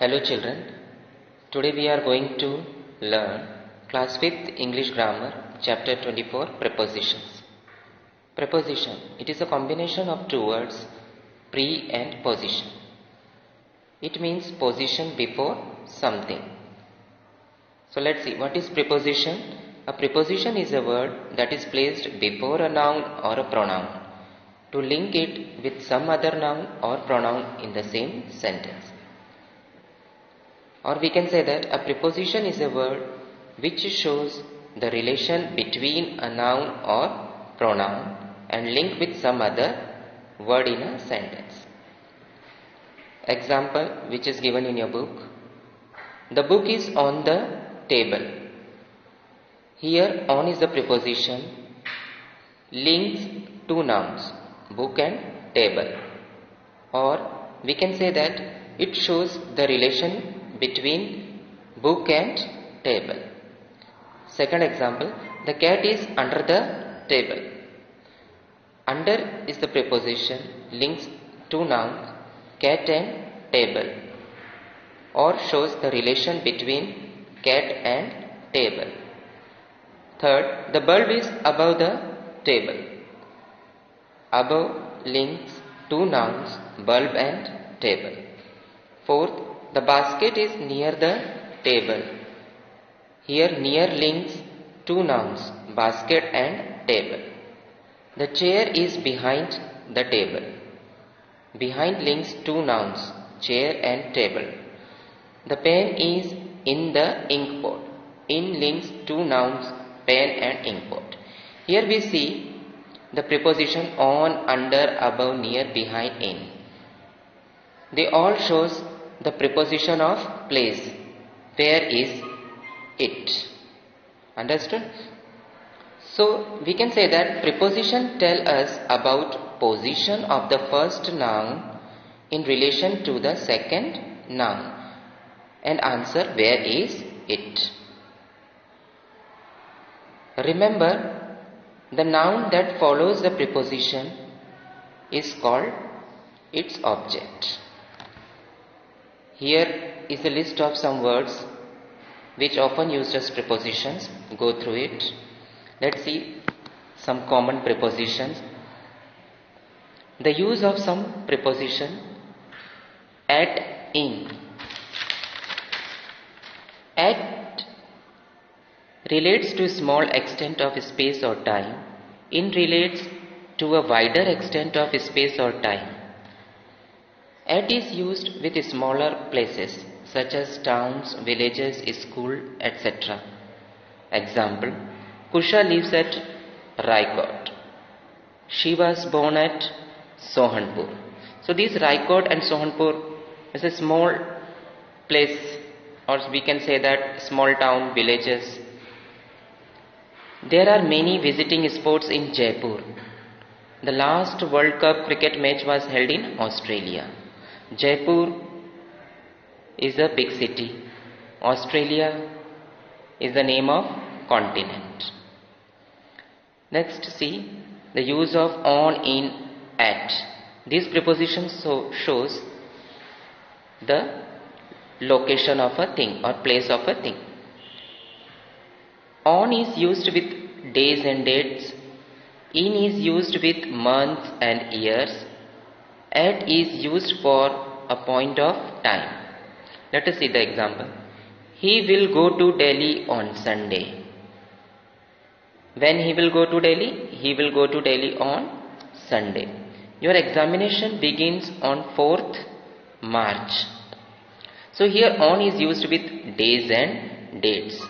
Hello children, today we are going to learn class 5th English grammar chapter 24 prepositions. Preposition, it is a combination of two words pre and position. It means position before something. So let's see, what is preposition? A preposition is a word that is placed before a noun or a pronoun to link it with some other noun or pronoun in the same sentence. Or we can say that a preposition is a word which shows the relation between a noun or pronoun and link with some other word in a sentence. Example which is given in your book. The book is on the table. Here on is the preposition, links two nouns, book and table. Or we can say that it shows the relation between book and table. Second example, the cat is under the table. Under is the preposition, links two nouns, cat and table, or shows the relation between cat and table. Third, the bulb is above the table. Above links two nouns, bulb and table. Fourth, the basket is near the table. Here near links two nouns, basket and table. The chair is behind the table. Behind links two nouns, chair and table. The pen is in the ink pot. In links two nouns, pen and ink pot. Here we see the preposition on, under, above, near, behind, in. They all shows the preposition of place. Where is it? Understood? So we can say that preposition tell us about position of the first noun in relation to the second noun and answer where is it. Remember, the noun that follows the preposition is called its object. Here is a list of some words which often used as prepositions. Go through it. Let's see some common prepositions. The use of some preposition at, in. At relates to a small extent of space or time. In relates to a wider extent of space or time. At is used with smaller places such as towns, villages, school, etc. Example, Kusha lives at Raikot. She was born at Sohanpur. So this Raikot and Sohanpur is a small place, or we can say that small town, villages. There are many visiting spots in Jaipur. The last World Cup cricket match was held in Australia. Jaipur is a big city. Australia is the name of continent. Next, see the use of on, in, at. These prepositions shows the location of a thing or place of a thing. On is used with days and dates. In is used with months and years. At is used for a point of time. Let us see the example. He will go to Delhi on Sunday. When he will go to Delhi? He will go to Delhi on Sunday. Your examination begins on 4th March. So here on is used with days and dates.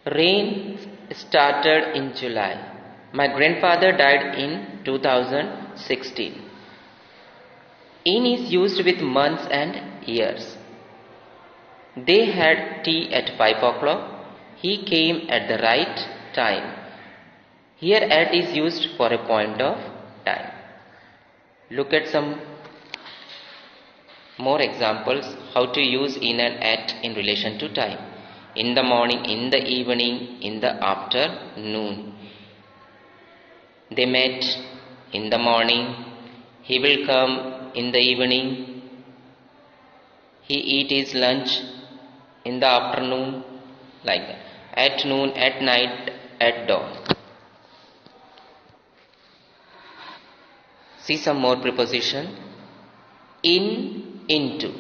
Rain started in July. My grandfather died in 2016. In is used with months and years. They had tea at 5 o'clock. He came at the right time. Here at is used for a point of time. Look at some more examples how to use in and at in relation to time. In the morning, in the evening, in the afternoon. They met in the morning. He will come in the evening. He eat his lunch in the afternoon, like that. At noon, at night, at dawn. See some more preposition. In, into.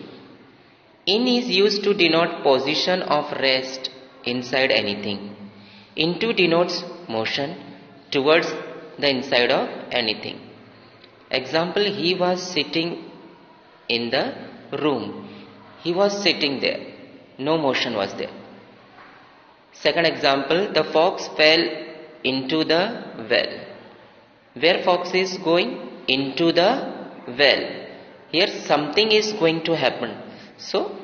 In is used to denote position of rest inside anything. Into denotes motion towards the inside of anything. Example, he was sitting in the room. He was sitting there. No motion was there. Second example, the fox fell into the well. Where fox is going? Into the well. Here something is going to happen. So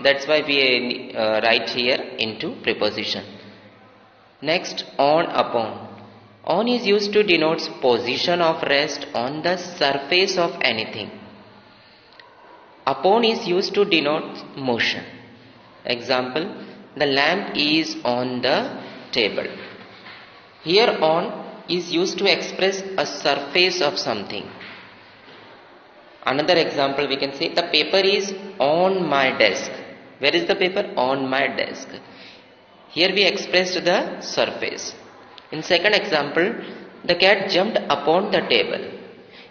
that's why we write here into preposition. Next, on, upon. On is used to denote position of rest on the surface of anything. Upon is used to denote motion. Example, the lamp is on the table. Here on is used to express a surface of something. Another example we can say, the paper is on my desk. Where is the paper? On my desk. Here we expressed the surface. In second example, the cat jumped upon the table.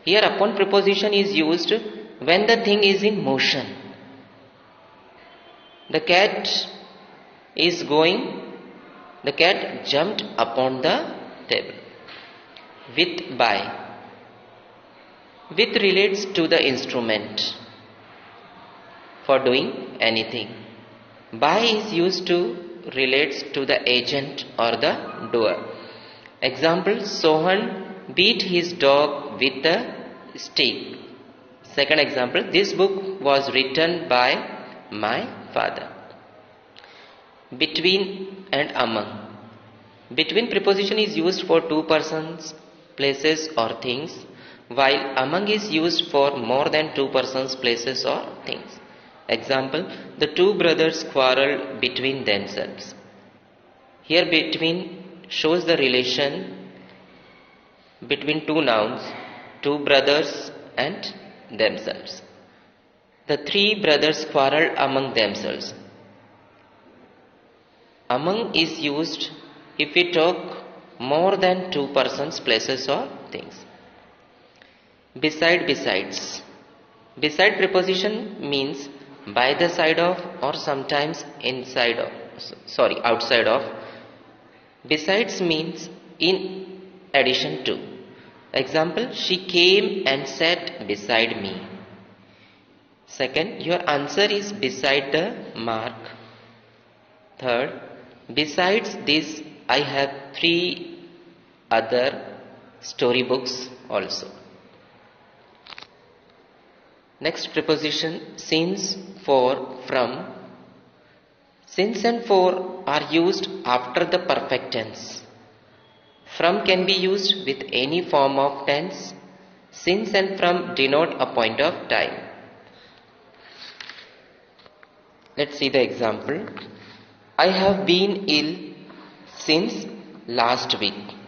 Here upon preposition is used when the thing is in motion. The cat is going, the cat jumped upon the table. With, by. With relates to the instrument for doing anything. By is used to relates to the agent or the doer. Example, Sohan beat his dog with a stick. Second example, this book was written by my father. Between and among. Between preposition is used for two persons, places or things, while among is used for more than two persons, places or things. Example, the two brothers quarreled between themselves. Here between shows the relation between two nouns, two brothers and themselves. The three brothers quarreled among themselves. Among is used if we talk more than two persons, places or things. Beside, besides. Beside preposition means by the side of or sometimes inside of, outside of. Besides means in addition to. Example, she came and sat beside me. Second, your answer is beside the mark. Third, besides this, I have 3 other storybooks also. Next preposition, since, for, from. Since and for are used after the perfect tense. From can be used with any form of tense. Since and from denote a point of time. Let's see the example. I have been ill since last week.